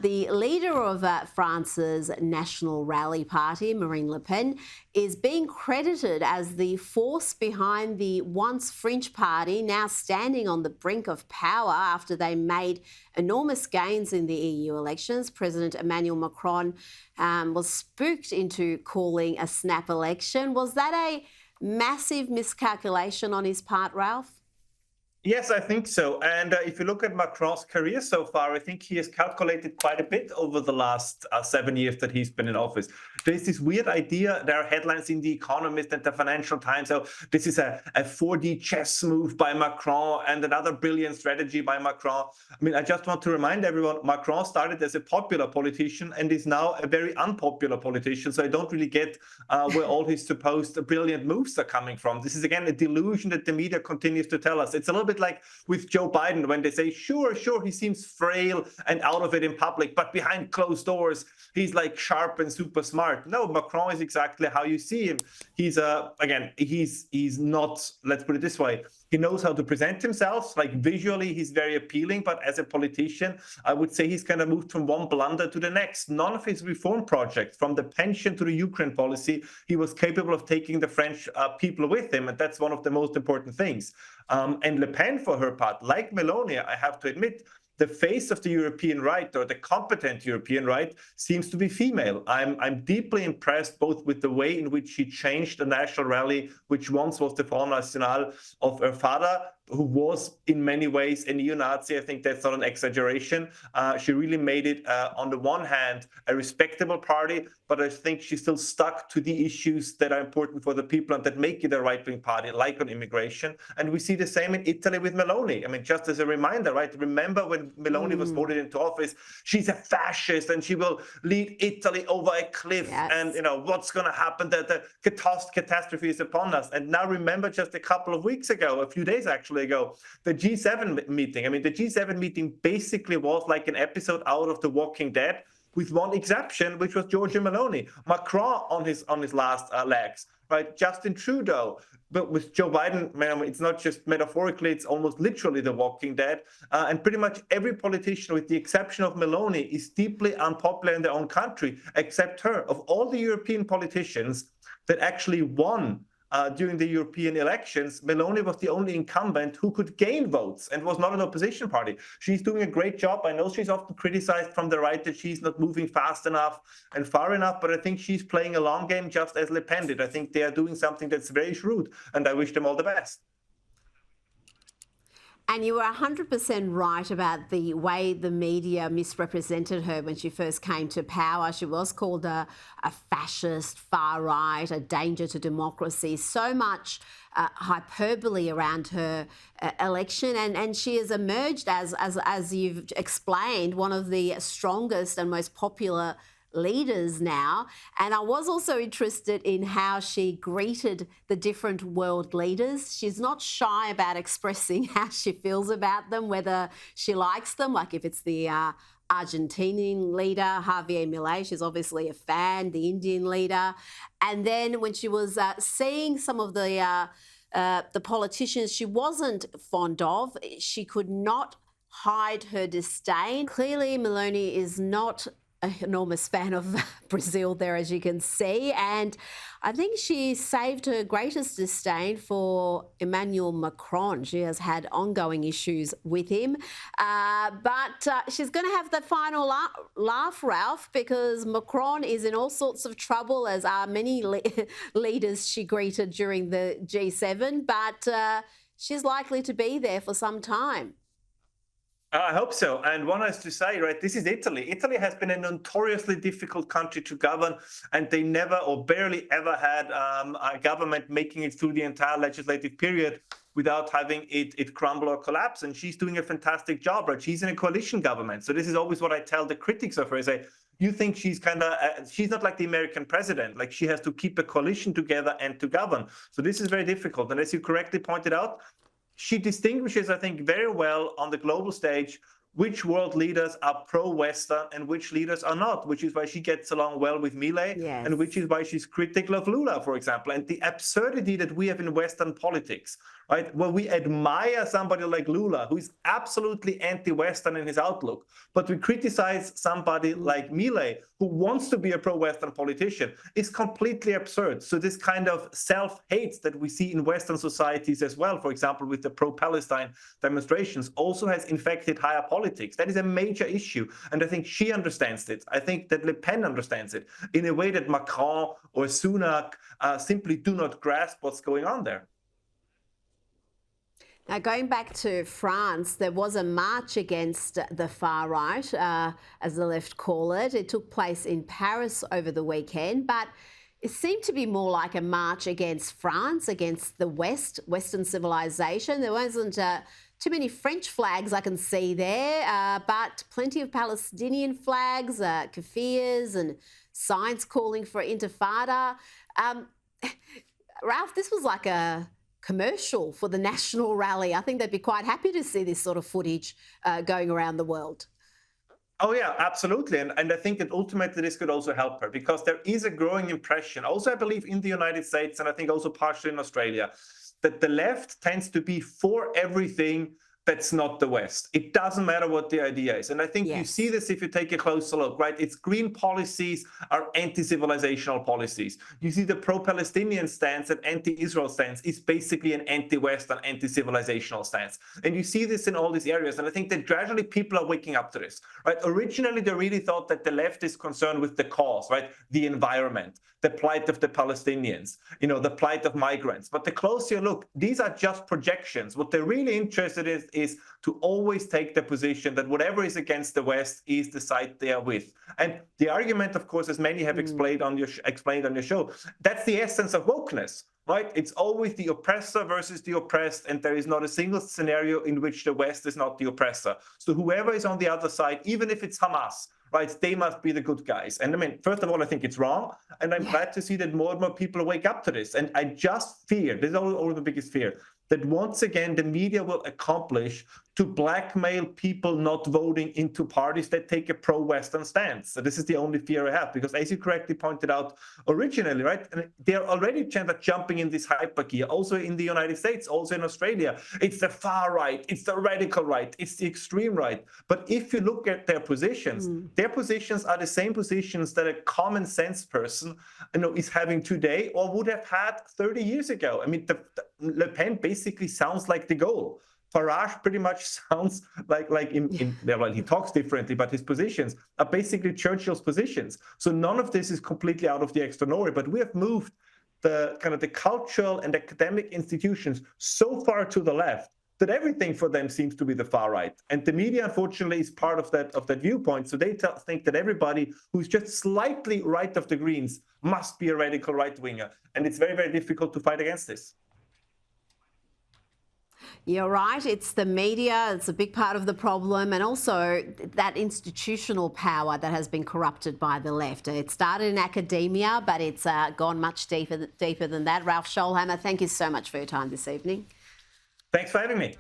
The leader of France's National Rally Party, Marine Le Pen, is being credited as the force behind the once French party, now standing on the brink of power after they made enormous gains in the EU elections. President Emmanuel Macron was spooked into calling a snap election. Was that a massive miscalculation on his part, Ralph? Yes, I think so. And if you look at Macron's career so far, I think he has calculated quite a bit over the last 7 years that he's been in office. There's this weird idea. There are headlines in The Economist and the Financial Times. So this is a 4D chess move by Macron and another brilliant strategy by Macron. I mean, I just want to remind everyone, Macron started as a popular politician and is now a very unpopular politician. So I don't really get where all his supposed brilliant moves are coming from. This is, again, a delusion that the media continues to tell us. It's a little bit like with Joe Biden when they say, sure, he seems frail and out of it in public, but behind closed doors, he's like sharp and super smart. No, Macron is exactly how you see him. He's he's not, let's put it this way, he knows how to present himself. Like visually, he's very appealing, but as a politician, I would say he's kind of moved from one blunder to the next. None of his reform projects, from the pension to the Ukraine policy, he was capable of taking the French people with him, and that's one of the most important things. And Le Pen, for her part, like Meloni, I have to admit, the face of the European right, or the competent European right, seems to be female. I'm deeply impressed both with the way in which she changed the National Rally, which once was the Front National of her father, who was in many ways a neo-Nazi. I think that's not an exaggeration. She really made it, on the one hand, a respectable party, but I think she's still stuck to the issues that are important for the people and that make it a right-wing party, like on immigration. And we see the same in Italy with Meloni. I mean, just as a reminder, right? Remember when Meloni was voted into office, she's a fascist and she will lead Italy over a cliff. Yes. And, what's going to happen? The catastrophe is upon us. And now remember just a couple of weeks ago, a few days actually ago, the G7 meeting. I mean, the G7 meeting basically was like an episode out of The Walking Dead, with one exception, which was Giorgia Meloni. Macron on his last legs, right? Justin Trudeau. But with Joe Biden, it's not just metaphorically, it's almost literally The Walking Dead. And pretty much every politician, with the exception of Meloni, is deeply unpopular in their own country, except her. Of all the European politicians that actually won during the European elections, Meloni was the only incumbent who could gain votes and was not an opposition party. She's doing a great job. I know she's often criticized from the right that she's not moving fast enough and far enough, but I think she's playing a long game just as Le Pen did. I think they are doing something that's very shrewd, and I wish them all the best. And you were 100% right about the way the media misrepresented her when she first came to power. She was called a fascist, far right, a danger to democracy. So much hyperbole around her election, and she has emerged as you've explained, one of the strongest and most popular leaders now. And I was also interested in how she greeted the different world leaders. She's not shy about expressing how she feels about them, whether she likes them, like if it's the Argentinian leader, Javier Milei, she's obviously a fan, the Indian leader. And then when she was seeing some of the politicians she wasn't fond of, she could not hide her disdain. Clearly, Meloni is not an enormous fan of Brazil there, as you can see. And I think she saved her greatest disdain for Emmanuel Macron. She has had ongoing issues with him. But she's going to have the final laugh, Ralph, because Macron is in all sorts of trouble, as are many leaders she greeted during the G7. But she's likely to be there for some time. I hope so. And one has to say, right, this is Italy. Italy has been a notoriously difficult country to govern, and they never or barely ever had a government making it through the entire legislative period without having it crumble or collapse. And she's doing a fantastic job, right? She's in a coalition government. So this is always what I tell the critics of her. I say, you think she's she's not like the American president. Like, she has to keep a coalition together and to govern. So this is very difficult. And as you correctly pointed out, she distinguishes, I think, very well on the global stage which world leaders are pro-Western and which leaders are not, which is why she gets along well with Milei, Yes. and which is why she's critical of Lula, for example. And the absurdity that we have in Western politics, right, where we admire somebody like Lula, who is absolutely anti-Western in his outlook, but we criticize somebody like Milei, who wants to be a pro-Western politician, is completely absurd. So this kind of self-hate that we see in Western societies as well, for example, with the pro-Palestine demonstrations, also has infected higher politics. That is a major issue. And I think she understands it. I think that Le Pen understands it in a way that Macron or Sunak simply do not grasp what's going on there. Now, going back to France, there was a march against the far right, as the left call it. It took place in Paris over the weekend, but it seemed to be more like a march against France, against the West, Western civilization. There wasn't too many French flags I can see there, but plenty of Palestinian flags, kafirs and signs calling for intifada. Ralph, this was like a commercial for the national rally. I think they'd be quite happy to see this sort of footage going around the world. Oh, yeah, absolutely. And I think that ultimately this could also help her, because there is a growing impression, also I believe in the United States, and I think also partially in Australia, that the left tends to be for everything that's not the West. It doesn't matter what the idea is. And I think you see this if you take a closer look, right? Its green policies are anti-civilizational policies. You see the pro-Palestinian stance and anti-Israel stance is basically an anti-Western, anti-civilizational stance. And you see this in all these areas. And I think that gradually people are waking up to this, right? Originally, they really thought that the left is concerned with the cause, right? The environment, the plight of the Palestinians, the plight of migrants. But the closer you look, these are just projections. What they're really interested in is to always take the position that whatever is against the West is the side they are with. And the argument, of course, as many have explained on your show, that's the essence of wokeness, right? It's always the oppressor versus the oppressed, and there is not a single scenario in which the West is not the oppressor. So whoever is on the other side, even if it's Hamas, right, they must be the good guys. And I mean, first of all, I think it's wrong. And I'm glad to see that more and more people wake up to this. And I just fear, this is always the biggest fear, that once again, the media will accomplish to blackmail people not voting into parties that take a pro-Western stance. So this is the only fear I have, because as you correctly pointed out originally, right, they're already jumping in this hypergear, also in the United States, also in Australia. It's the far right, it's the radical right, it's the extreme right. But if you look at their positions are the same positions that a common sense person is having today or would have had 30 years ago. I mean, Le Pen basically sounds like de Gaulle. Farage pretty much sounds like well, he talks differently, but his positions are basically Churchill's positions. So none of this is completely out of the extraordinary, but we have moved the cultural and academic institutions so far to the left that everything for them seems to be the far right. And the media, unfortunately, is part of that viewpoint. So they think that everybody who's just slightly right of the Greens must be a radical right-winger. And it's very, very difficult to fight against this. You're right. It's the media. It's a big part of the problem. And also that institutional power that has been corrupted by the left. It started in academia, but it's gone much deeper than that. Ralph Scholhammer, thank you so much for your time this evening. Thanks for having me.